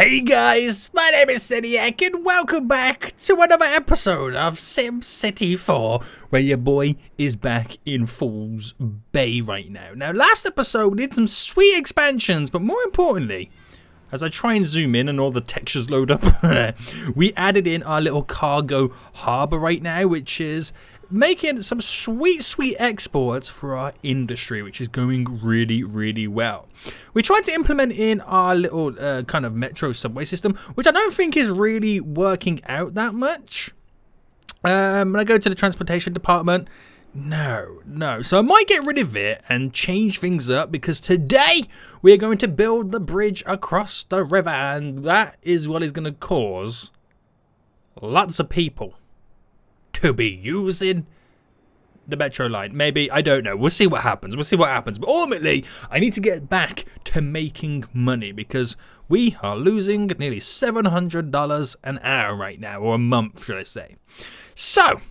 Hey guys, my name is Seniac and welcome back to another episode of SimCity 4, where your boy is back in Fool's Bay right now. Now, last episode we did some sweet expansions, but more importantly, as I try and zoom in and all the textures load up, we added in our little cargo harbor right now, which is making some sweet exports for our industry, which is going really well. We tried to implement in our little kind of metro subway system, which I don't think is really working out that much. When I go to the transportation department, no. So I might get rid of it and change things up, because today we are going to build the bridge across the river, and that is what is going to cause lots of people to be using the metro line. Maybe, I don't know. We'll see what happens. But ultimately, I need to get back to making money, because we are losing nearly $700 an hour right now, or a month, should I say. So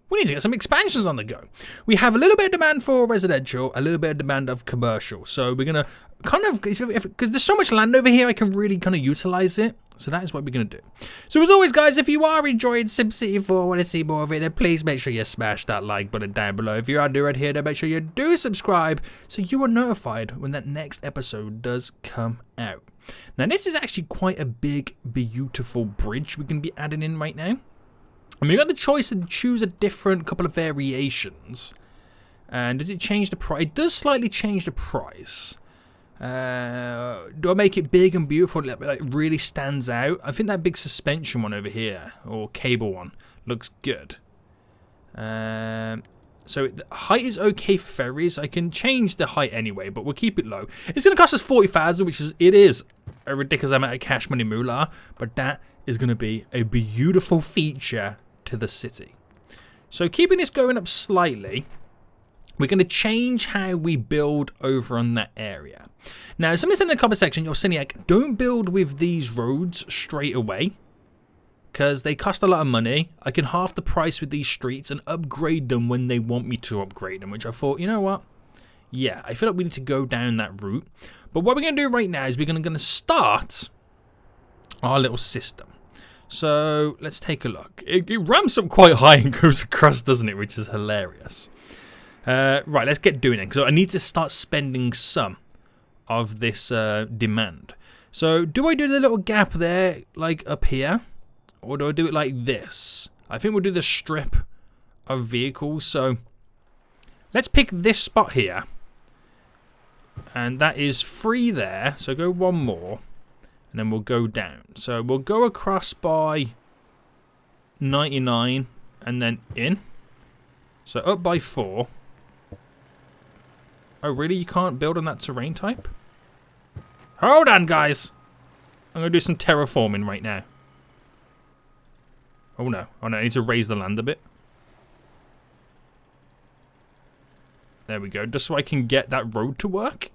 we need to get some expansions on the go. We have a little bit of demand for residential, a little bit of demand of commercial. So we're going to kind of, because there's so much land over here, I can really kind of utilize it. So that is what we're going to do. So as always, guys, if you are enjoying SimCity 4, want to see more of it, then please make sure you smash that like button down below. If you are new right here, then make sure you do subscribe so you are notified when that next episode does come out. Now, this is actually quite a big, beautiful bridge we're going to be adding in right now. And we got the choice to choose a different couple of variations. And does it change the price? It does slightly change the price. Do I make it big and beautiful, like really stands out? I think that big suspension one over here, or cable one, looks good. So the height is okay for ferries. I can change the height anyway, but we'll keep it low. It's going to cost us 40,000, which is a ridiculous amount of cash money moolah, but that is going to be a beautiful feature to the city. So keeping this going up slightly, we're going to change how we build over on that area. Now, somebody said in the comment section, your Seniac, don't build with these roads straight away, because they cost a lot of money. I can half the price with these streets and upgrade them when they want me to upgrade them, which I thought, you know what? Yeah, I feel like we need to go down that route. But what we're going to do right now is we're going to start our little system. So let's take a look. It ramps up quite high and goes across, doesn't it? Which is hilarious. Right, let's get doing it. So I need to start spending some of this demand. So do I do the little gap there, like up here? Or do I do it like this? I think we'll do the strip of vehicles. So let's pick this spot here. And that is free there. So go one more. And then we'll go down. So we'll go across by 99 and then in. So up by 4. Oh, really? You can't build on that terrain type? Hold on, guys. I'm going to do some terraforming right now. Oh, no. I need to raise the land a bit. There we go. Just so I can get that road to work.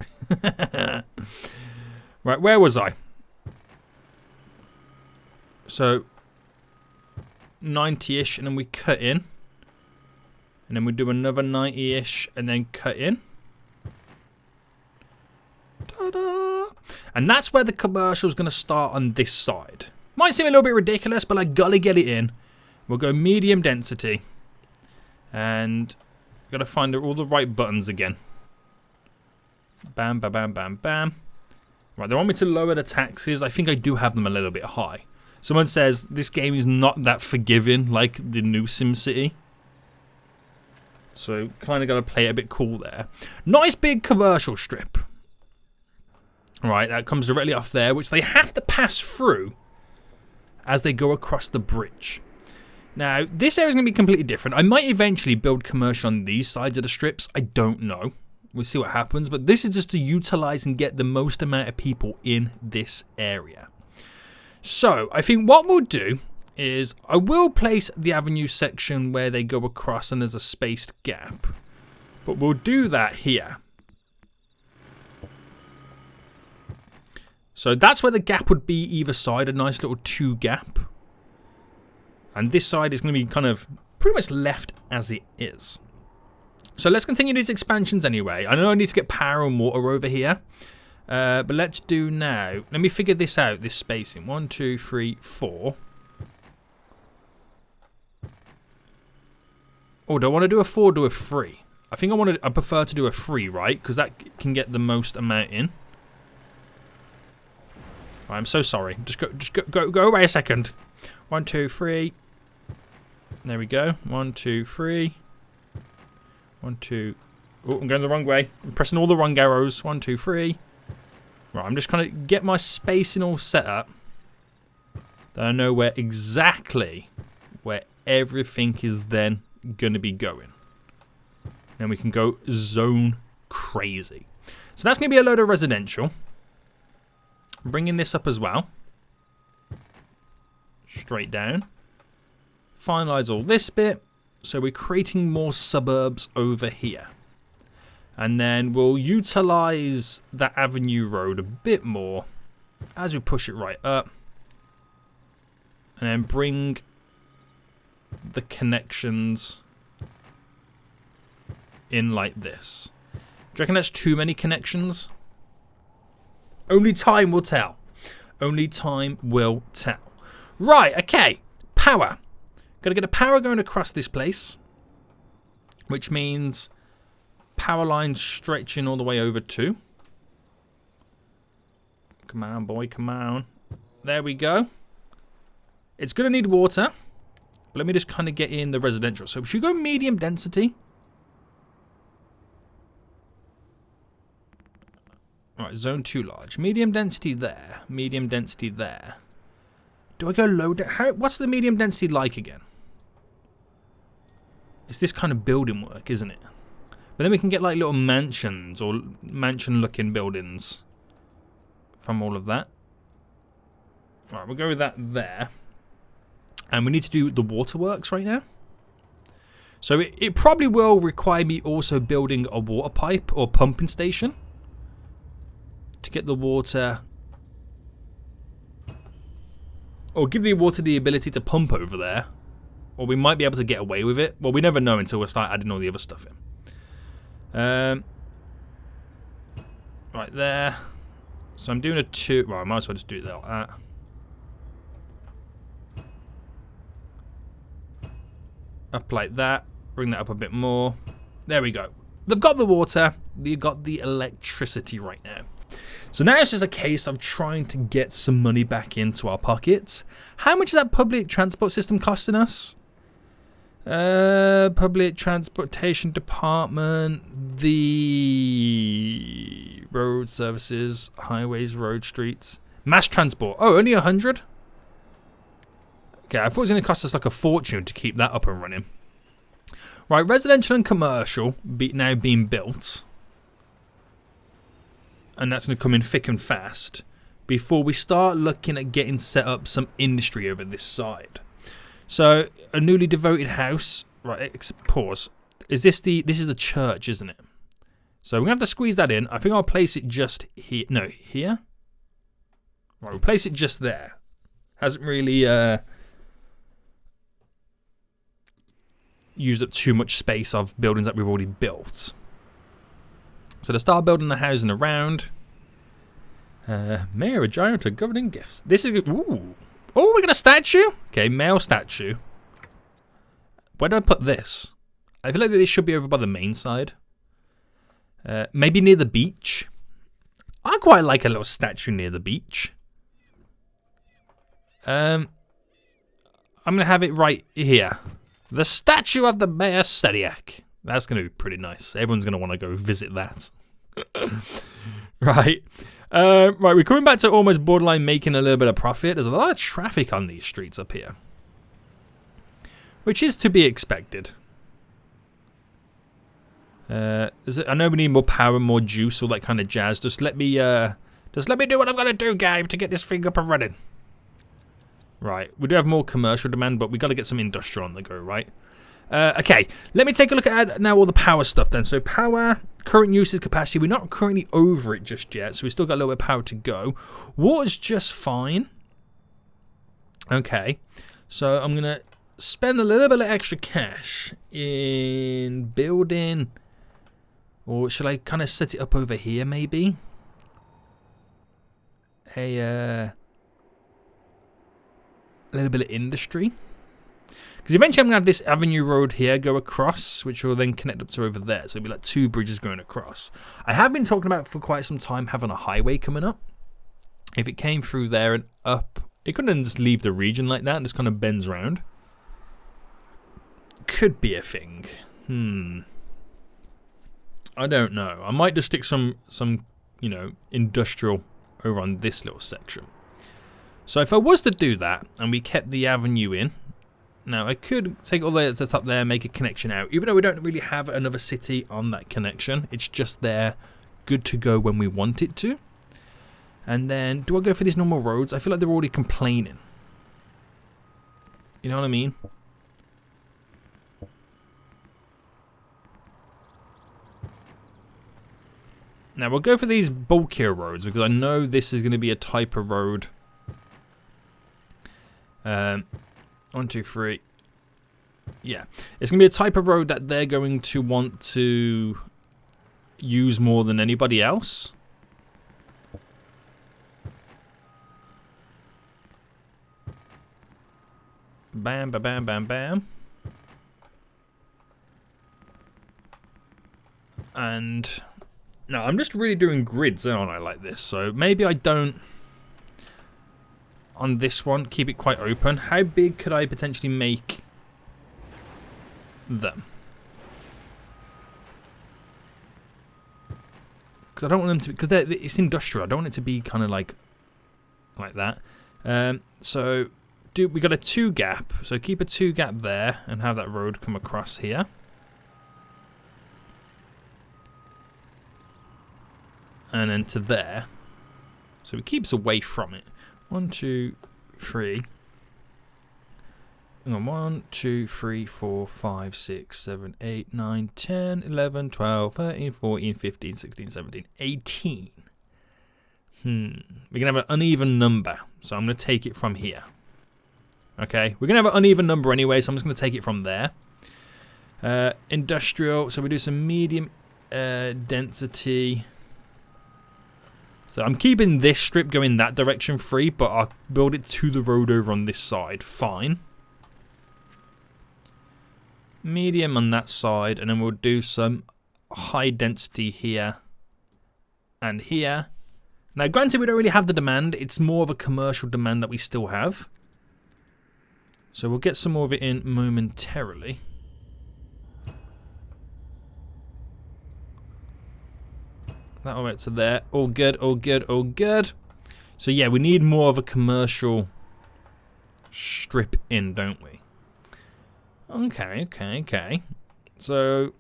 Right, where was I? So 90-ish, and then we cut in. And then we do another 90-ish, and then cut in. Ta-da! And that's where the commercial is going to start on this side. Might seem a little bit ridiculous, but I gotta get it in. We'll go medium density. And gotta find all the right buttons again. Bam, bam, bam, bam, bam. Right, they want me to lower the taxes. I think I do have them a little bit high. Someone says this game is not that forgiving like the new SimCity. So kind of got to play it a bit cool there. Nice big commercial strip. Right, that comes directly off there, which they have to pass through as they go across the bridge. Now, this area is going to be completely different. I might eventually build commercial on these sides of the strips. I don't know. We'll see what happens. But this is just to utilize and get the most amount of people in this area. So, I think what we'll do is I will place the avenue section where they go across and there's a spaced gap. But we'll do that here. So that's where the gap would be either side, a nice little 2 gap. And this side is going to be kind of pretty much left as it is. So let's continue these expansions anyway. I know I need to get power and water over here. But let's do now. Let me figure this out, this spacing. 1, 2, 3, 4. Oh, do I want to do a 4 or do a 3? I think I prefer to do a 3, right? Because that can get the most amount in. Right, I'm so sorry. Just go away a second. 1, 2, 3. There we go. 1, 2, 3. 1, 2. Oh, I'm going the wrong way. I'm pressing all the wrong arrows. 1, 2, 3. Right, I'm just trying to get my spacing all set up. That I know where exactly where everything is then going to be going. Then we can go zone crazy. So that's going to be a load of residential. I'm bringing this up as well. Straight down. Finalize all this bit. So we're creating more suburbs over here. And then we'll utilize that Avenue Road a bit more as we push it right up. And then bring the connections in like this. Do you reckon that's too many connections? Only time will tell. Only time will tell. Right, okay. Power. Got to get a power going across this place. Which means power lines stretching all the way over to. Come on, boy, come on. There we go. It's going to need water. But let me just kind of get in the residential. So should we go medium density? Alright, zone 2 large. Medium density there. Medium density there. Do I go low? What's the medium density like again? It's this kind of building work, isn't it? But then we can get like little mansions or mansion-looking buildings from all of that. Alright, we'll go with that there. And we need to do the waterworks right now. So it probably will require me also building a water pipe or pumping station to get the water, or give the water the ability to pump over there, or we might be able to get away with it. Well, we never know until we start adding all the other stuff in. Right there. So I'm doing a 2. Well, I might as well just do that like that. Up like that. Bring that up a bit more. There we go. They've got the water. They've got the electricity right now. So now it's just a case of trying to get some money back into our pockets. How much is that public transport system costing us? Public transportation department, the road services, highways, road streets, mass transport. Oh, only 100? Okay, I thought it was going to cost us like a fortune to keep that up and running. Right, residential and commercial now being built. And that's going to come in thick and fast before we start looking at getting set up some industry over this side. So a newly devoted house, right? Pause. This is the church, isn't it? So we're gonna have to squeeze that in. I think I'll place it just here. No, here. Right, we'll place it just there. Hasn't really used up too much space of buildings that we've already built. So to start building the housing around. Mayor, a giant of governing gifts. This is good. Ooh. Oh, we got a statue? Okay, male statue. Where do I put this? I feel like this should be over by the main side. Maybe near the beach. I quite like a little statue near the beach. I'm going to have it right here. The statue of the Mayor Seniac. That's going to be pretty nice. Everyone's going to want to go visit that. Right. Right, we're coming back to almost borderline making a little bit of profit. There's a lot of traffic on these streets up here, which is to be expected. I know we need more power, more juice, all that kind of jazz. Just let me do what I'm gonna do, Gabe, to get this thing up and running. Right, we do have more commercial demand, but we got to get some industrial on the go, right? Okay, let me take a look at now all the power stuff then. So power, current usage capacity, we're not currently over it just yet, so we still got a little bit of power to go. Water's just fine. Okay, so I'm going to spend a little bit of extra cash in building, or should I kind of set it up over here maybe? a little bit of industry. Because eventually I'm going to have this avenue road here go across, which will then connect up to over there. So it'll be like 2 bridges going across. I have been talking about for quite some time having a highway coming up. If it came through there and up, it couldn't just leave the region like that and just kind of bends around. Could be a thing. I don't know. I might just stick some you know, industrial over on this little section. So if I was to do that and we kept the avenue in, now I could take all the way to the top there, make a connection out. Even though we don't really have another city on that connection, it's just there, good to go when we want it to. And then, do I go for these normal roads? I feel like they're already complaining. You know what I mean? Now we'll go for these bulkier roads because I know this is going to be a type of road. 1, 2, 3. Yeah, it's going to be a type of road that they're going to want to use more than anybody else. Bam, bam, bam, bam, bam. And no, I'm just really doing grids, aren't I, like this? So maybe I don't, on this one, keep it quite open. How big could I potentially make them? Because I don't want them to, because it's industrial. I don't want it to be kind of like that. So we got a 2 gap. So keep a 2 gap there and have that road come across here. And then to there. So it keeps away from it. 1, 2, 3. Hang on, 1, 2, 3, 4, 5, 6, 7, 8, 9, 10, 11, 12, 13, 14, 15, 16, 17, 18. We're going to have an uneven number. So I'm going to take it from here. Okay, we're going to have an uneven number anyway, so I'm just going to take it from there. Industrial, so we do some medium density. So I'm keeping this strip going that direction free, but I'll build it to the road over on this side. Fine. Medium on that side, and then we'll do some high density here and here. Now, granted, we don't really have the demand. It's more of a commercial demand that we still have. So we'll get some more of it in momentarily. That all right to there. All good, all good, all good. So yeah, we need more of a commercial strip in, don't we? Okay. So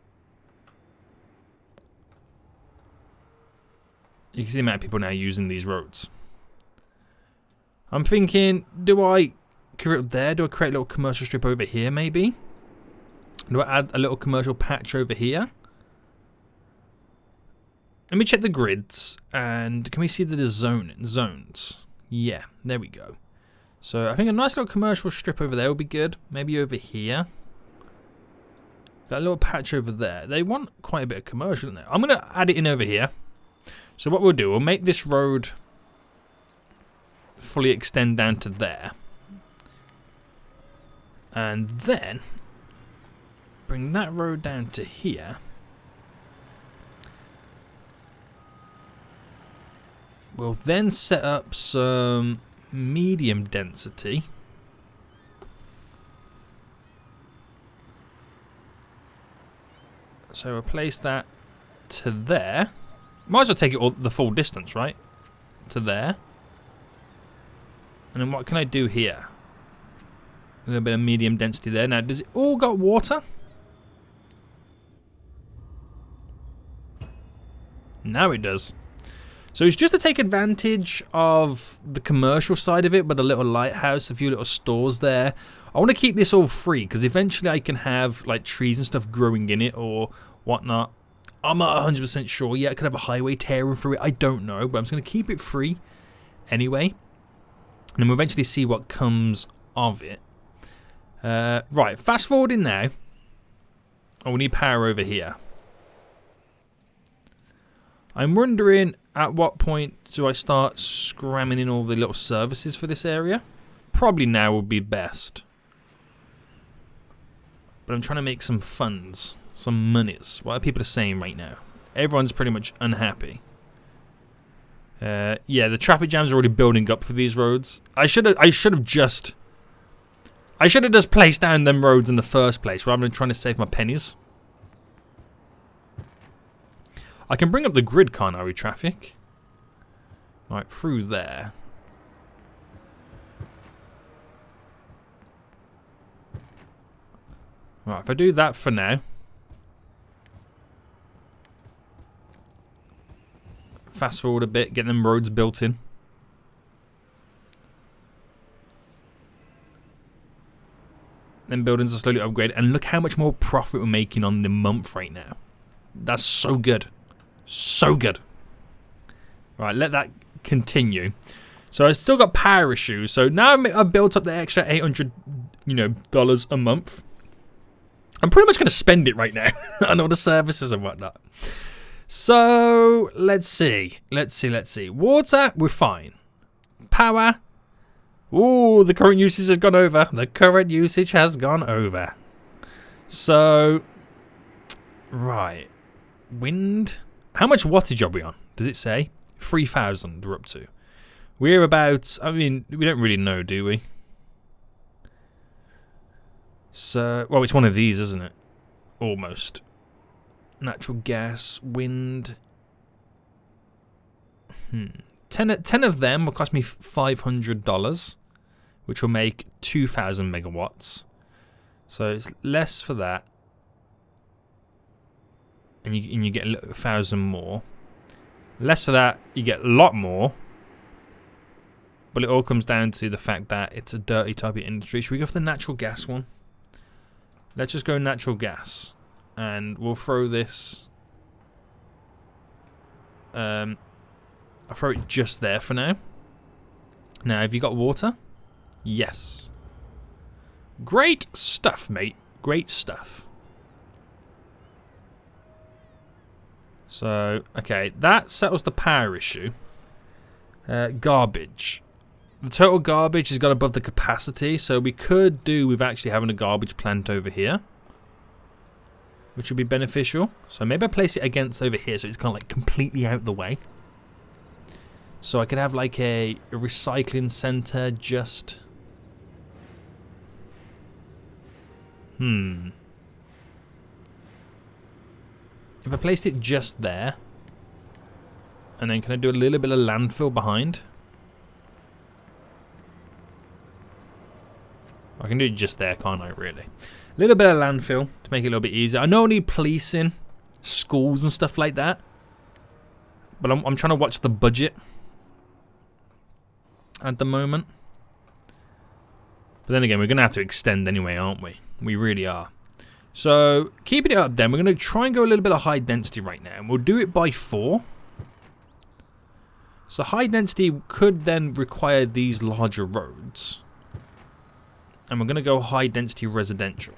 you can see the amount of people now using these roads. I'm thinking, do I create up there? Do I create a little commercial strip over here maybe? Do I add a little commercial patch over here? Let me check the grids, and can we see the zones? Yeah, there we go. So I think a nice little commercial strip over there would be good. Maybe over here. Got a little patch over there. They want quite a bit of commercial in there. I'm going to add it in over here. So what we'll do, we'll make this road fully extend down to there. And then bring that road down to here. We'll then set up some medium density. So we'll place that to there. Might as well take it all the full distance, right? To there. And then what can I do here? A little bit of medium density there. Now, does it all got water? Now it does. So it's just to take advantage of the commercial side of it, with a little lighthouse, a few little stores there. I want to keep this all free because eventually I can have like trees and stuff growing in it or whatnot. I'm not 100% sure yet. I could have a highway tearing through it. I don't know, but I'm just going to keep it free anyway. And then we'll eventually see what comes of it. Right, fast forwarding now. Oh, we need power over here. I'm wondering At what point do I start scramming in all the little services for this area? Probably now would be best. But I'm trying to make some funds, some monies. What are people saying right now? Everyone's pretty much unhappy. Yeah, the traffic jam's already building up for these roads. I should have just placed down them roads in the first place rather than trying to save my pennies. I can bring up the grid, can't I, with traffic? Right, through there. Right, if I do that for now. Fast forward a bit, get them roads built in. Then buildings are slowly upgraded. And look how much more profit we're making on the month right now. That's so good. So good. Right, let that continue. So I've still got power issues. So now I've built up the extra $800, dollars a month. I'm pretty much going to spend it right now on all the services and whatnot. So let's see. Water, we're fine. Power. Ooh, the current usage has gone over. So, right. Wind. How much wattage are we on? Does it say? 3,000 we're up to. We're about, we don't really know, do we? So, well, it's one of these, isn't it? Almost. Natural gas, wind. 10 of them will cost me $500, which will make 2,000 megawatts. So it's less for that. And you get 1,000 more. Less for that, you get a lot more. But it all comes down to the fact that it's a dirty type of industry. Should we go for the natural gas one? Let's just go natural gas. And we'll throw this... I'll throw it just there for now. Now, have you got water? Yes. Great stuff, mate. Great stuff. So, okay, that settles the power issue. Garbage. The total garbage has got above the capacity, so we could do with actually having a garbage plant over here, which would be beneficial. So maybe I place it against over here so it's kind of like completely out the way. So I could have like a recycling center just... If I placed it just there, and then can I do a little bit of landfill behind? I can do it just there, can't I, really? A little bit of landfill to make it a little bit easier. I know I need policing, schools and stuff like that, but I'm trying to watch the budget at the moment. But then again, we're going to have to extend anyway, aren't we? We really are. So, keeping it up then, we're going to try and go a little bit of high density right now. And we'll do it by 4. So high density could then require these larger roads. And we're going to go high density residential.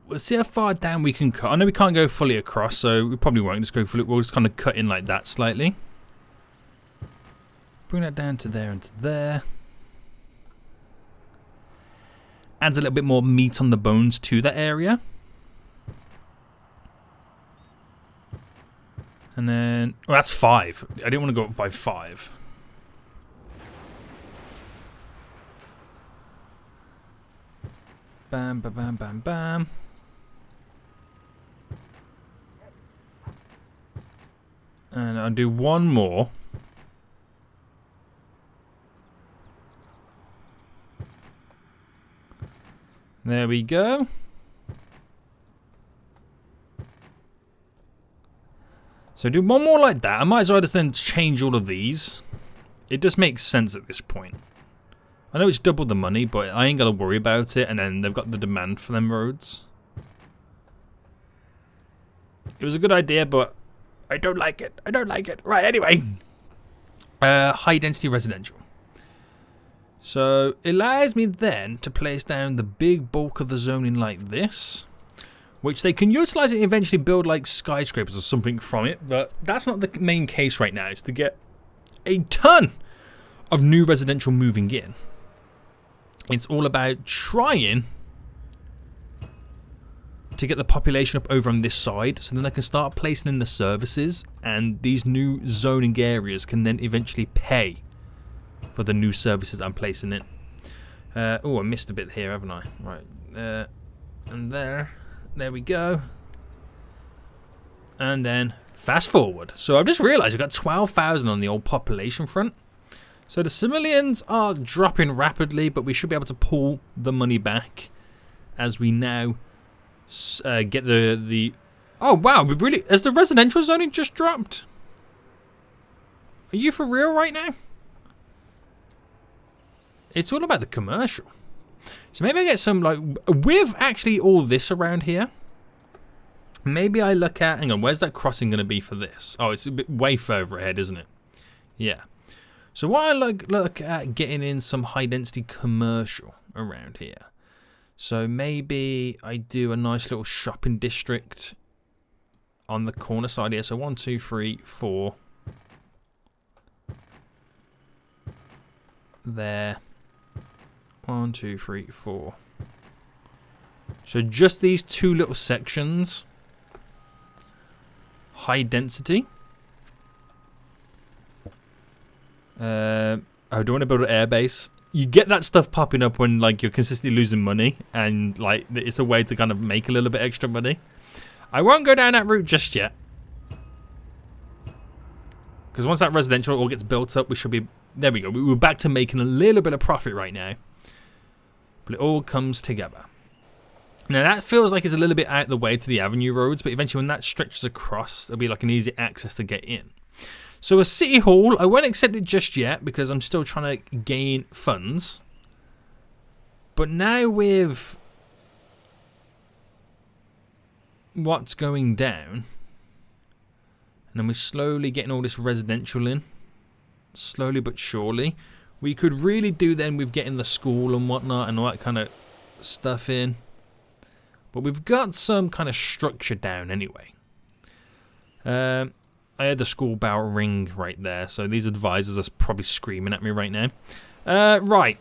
We'll see how far down we can cut. I know we can't go fully across, so we probably won't just go fully. We'll just kind of cut in like that slightly. Bring that down to there and to there. Adds a little bit more meat on the bones to that area. And then, oh, that's 5. I didn't want to go up by 5. Bam, bam, bam, bam, bam. And I'll do one more. There we go. So do one more like that. I might as well just then change all of these. It just makes sense at this point. I know it's double the money, but I ain't got to worry about it. And then they've got the demand for them roads. It was a good idea, but I don't like it. I don't like it. Right, anyway. High density residential. So it allows me then to place down the big bulk of the zoning like this. which they can utilize it and eventually build like skyscrapers or something from it, but that's not the main case right now. It's to get a ton of new residential moving in. It's all about trying to get the population up over on this side, so then I can start placing in the services, and these new zoning areas can then eventually pay for the new services I'm placing in. Oh, I missed a bit here, haven't I? Right, and there we go. And then fast forward. So I've just realised we've got 12,000 on the old population front. So the civilians are dropping rapidly, but we should be able to pull the money back as we now get the. Oh wow, we really has the residential zoning just dropped? Are you for real right now? It's all about the commercial. So maybe I get some, like, with actually all this around here. Maybe I look at, hang on, where's that crossing going to be for this? Oh, it's a bit way further ahead, isn't it? Yeah. So what I look at getting in some high density commercial around here. So maybe I do a nice little shopping district on the corner side here. So 1, 2, 3, 4. There. 1, 2, 3, 4. So just these two little sections. High density. I don't want to build an airbase. You get that stuff popping up when like you're consistently losing money, and like it's a way to kind of make a little bit extra money. I won't go down that route just yet, because once that residential all gets built up, we should be there. We go. We're back to making a little bit of profit right now, but it all comes together. Now that feels like it's a little bit out the way to the avenue roads, but eventually when that stretches across, there'll be like an easy access to get in. So a city hall, I won't accept it just yet because I'm still trying to gain funds. But now with what's going down, and then we're slowly getting all this residential in, slowly but surely, we could really do then with getting the school and whatnot and all that kind of stuff in. But we've got some kind of structure down anyway. I had the school bell ring right there, so these advisors are probably screaming at me right now. Right.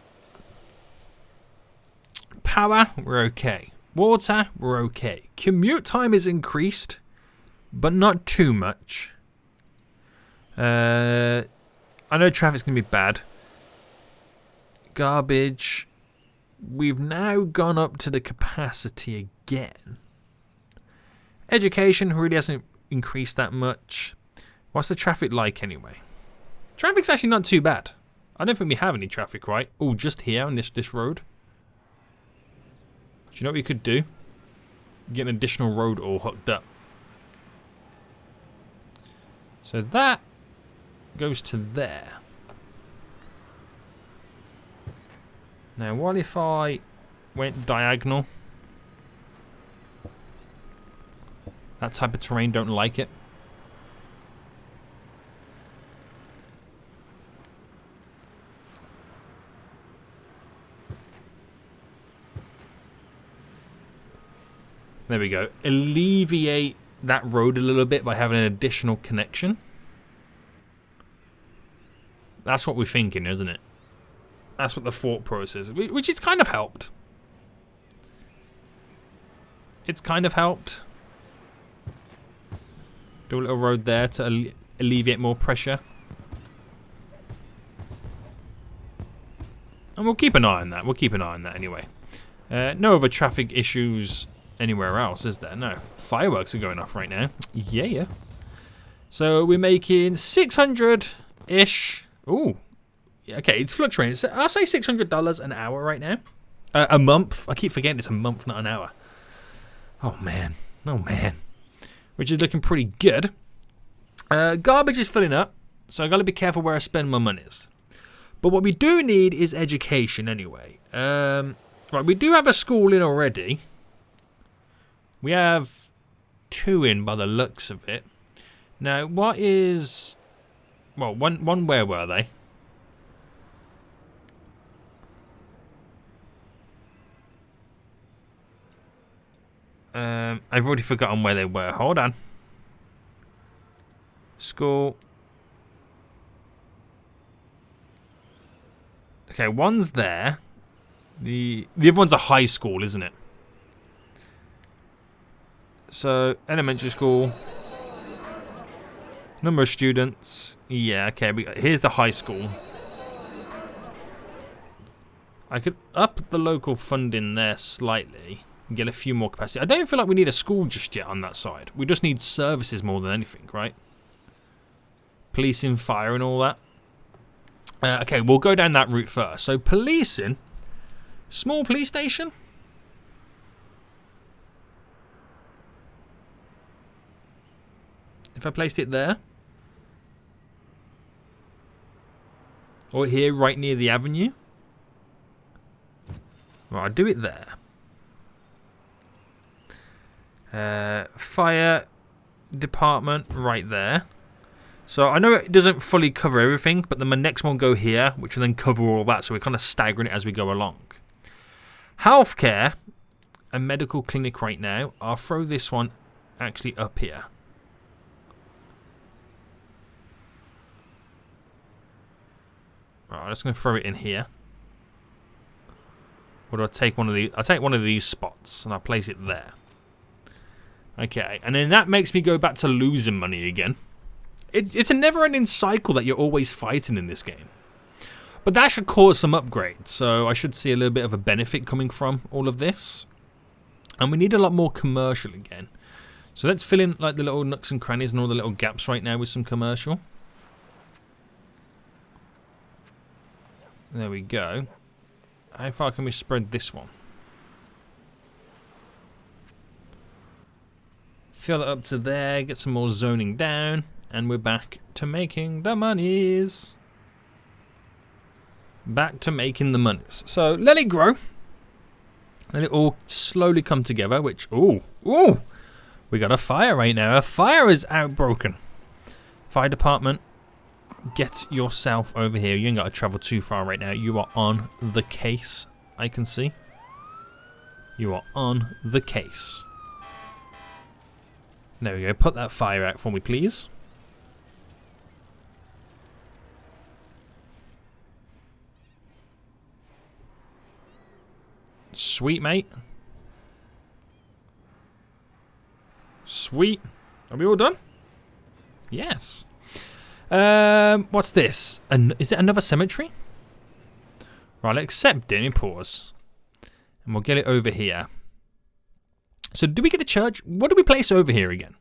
Power, we're okay. Water, we're okay. Commute time is increased, but not too much. I know traffic's going to be bad. Garbage. We've now gone up to the capacity again. Education really hasn't increased that much. What's the traffic like anyway? Traffic's actually not too bad. I don't think we have any traffic, right? Oh, just here on this road. Do you know what we could do? Get an additional road all hooked up. So that goes to there. Now, what if I went diagonal? That type of terrain don't like it. There we go. Alleviate that road a little bit by having an additional connection. That's what we're thinking, isn't it? That's what the thought process is, which has kind of helped. It's kind of helped. Do a little road there to alleviate more pressure. And we'll keep an eye on that. We'll keep an eye on that anyway. No other traffic issues anywhere else, is there? No. Fireworks are going off right now. Yeah. So we're making 600-ish. Ooh. Okay, it's fluctuating. So I'll say $600 an hour right now. A month. I keep forgetting it's a month, not an hour. Oh, man. Oh, man. Which is looking pretty good. Garbage is filling up, so I've got to be careful where I spend my monies. But what we do need is education anyway. Right, we do have a school in already. We have 2 in by the looks of it. Now, what is... Well, one where were they? I've already forgotten where they were. Hold on. School. Okay, one's there. The other one's a high school, isn't it? So, elementary school. Number of students. Yeah, okay. Here's the high school. I could up the local funding there slightly and get a few more capacity. I don't feel like we need a school just yet on that side. We just need services more than anything, right? Policing, fire and all that. Okay, we'll go down that route first. So policing. Small police station. If I placed it there. Or here, right near the avenue. Right, I'll do it there. Fire department right there. So I know it doesn't fully cover everything, but then my next one will go here, which will then cover all that. So we're kind of staggering it as we go along. Healthcare, a medical clinic right now. I'll throw this one actually up here. Right, I'm just going to throw it in here. Or do I take one of these? I'll take one of these spots and I'll place it there. Okay, and then that makes me go back to losing money again. It's a never-ending cycle that you're always fighting in this game. But that should cause some upgrades, so I should see a little bit of a benefit coming from all of this. And we need a lot more commercial again. So let's fill in like the little nooks and crannies and all the little gaps right now with some commercial. There we go. How far can we spread this one? Fill that up to there, get some more zoning down, and we're back to making the monies. Back to making the monies. So let it grow. Let it all slowly come together, which, ooh, we got a fire right now. A fire is outbroken. Fire department, get yourself over here. You ain't got to travel too far right now. You are on the case, I can see. You are on the case. There we go. Put that fire out for me, please. Sweet, mate. Sweet. Are we all done? Yes. What's this? Is it another cemetery? Right, let's accept it and pause. And we'll get it over here. So do we get a church? What do we place over here again?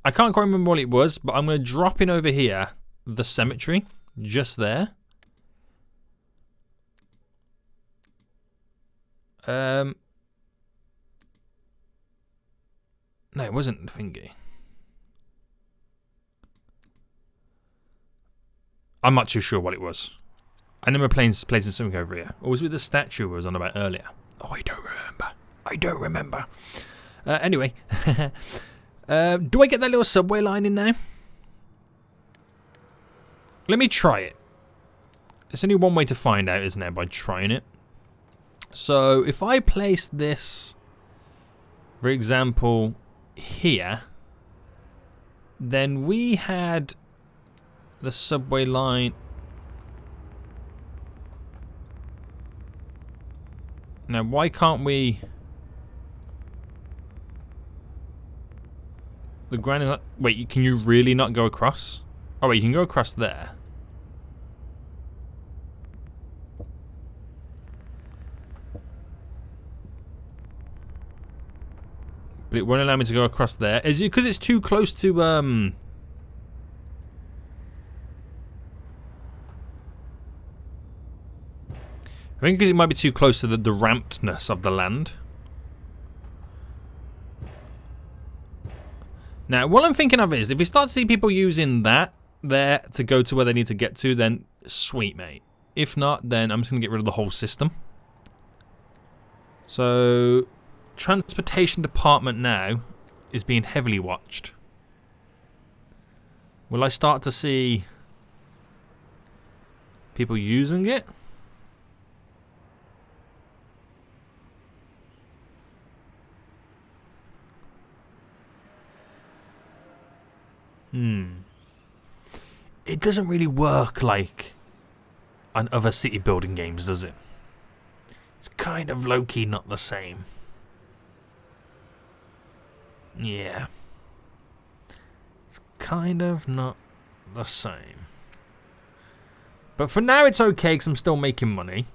I can't quite remember what it was, but I'm going to drop in over here the cemetery. Just there. No, it wasn't the thingy. I'm not too sure what it was. I remember placing something over here. Or was it the statue I was on about earlier? Oh, I don't remember. I don't remember. Anyway. Do I get that little subway line in now? Let me try it. There's only one way to find out, isn't there? By trying it. So, if I place this, for example, here, then we had the subway line. Now, why can't we... The ground is not... Wait, can you really not go across? Oh, wait, you can go across there. But it won't allow me to go across there. Is it because it's too close to... I think because it might be too close to the rampedness of the land. Now, what I'm thinking of is, if we start to see people using that there to go to where they need to get to, then sweet, mate. If not, then I'm just going to get rid of the whole system. So, transportation department now is being heavily watched. Will I start to see people using it? it doesn't really work like on other city building games, does it? It's kind of low-key not the same. Yeah. It's kind of not the same. But for now it's okay because I'm still making money.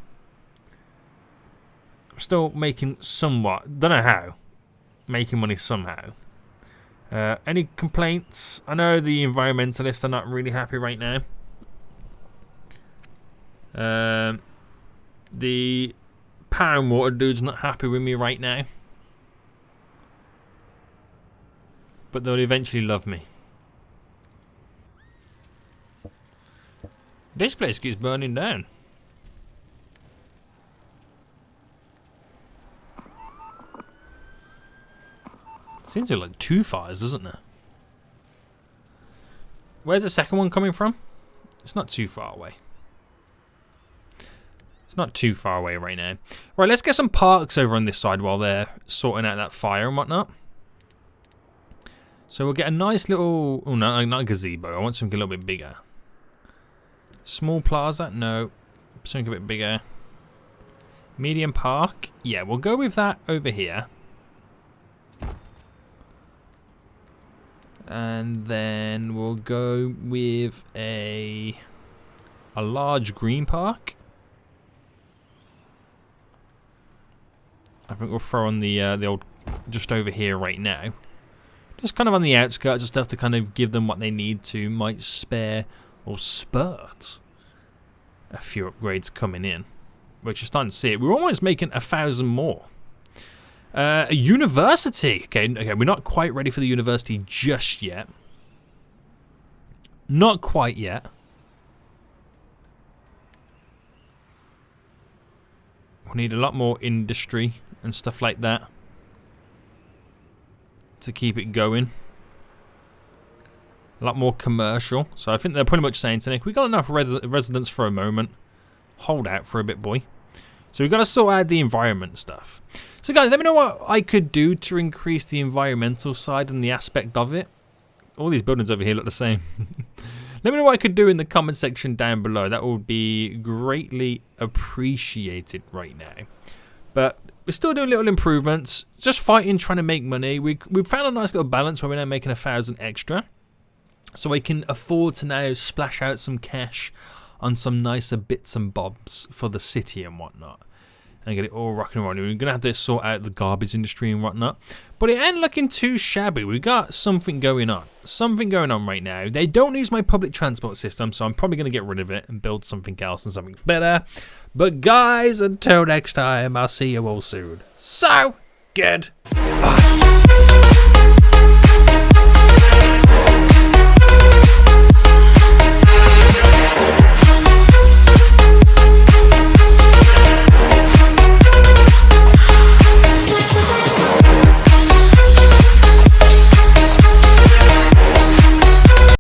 I'm still making somewhat. Don't know how. Making money somehow. Any complaints? I know the environmentalists are not really happy right now. The power and water dude's not happy with me right now. But they'll eventually love me. This place keeps burning down. Seems to be like 2 fires, doesn't it? Where's the second one coming from? It's not too far away. It's not too far away right now. Right, let's get some parks over on this side while they're sorting out that fire and whatnot. So we'll get a nice little... Oh, no, not a gazebo. I want something a little bit bigger. Small plaza? No. Something a bit bigger. Medium park? Yeah, we'll go with that over here. And then we'll go with a large green park. I think we'll throw on the old just over here right now. Just kind of on the outskirts of stuff to kind of give them what they need to. Might spare or spurt a few upgrades coming in. Which you're starting to see it. We're almost making 1,000 more. A university. Okay, we're not quite ready for the university just yet. Not quite yet. We need a lot more industry and stuff like that to keep it going. A lot more commercial. So I think they're pretty much saying to Nick, we got enough residents for a moment. Hold out for a bit, boy. So we've got to sort out the environment stuff. So guys, let me know what I could do to increase the environmental side and the aspect of it. All these buildings over here look the same. Let me know what I could do in the comment section down below. That would be greatly appreciated right now. But we're still doing little improvements. Just fighting, trying to make money. We've found a nice little balance where we're now making 1,000 extra. So we can afford to now splash out some cash on some nicer bits and bobs for the city and whatnot. And get it all rocking and rolling. We're going to have to sort out the garbage industry and whatnot. But it ain't looking too shabby. We've got something going on. Something going on right now. They don't use my public transport system, so I'm probably going to get rid of it and build something else and something better. But guys, until next time, I'll see you all soon. So, good. Bye.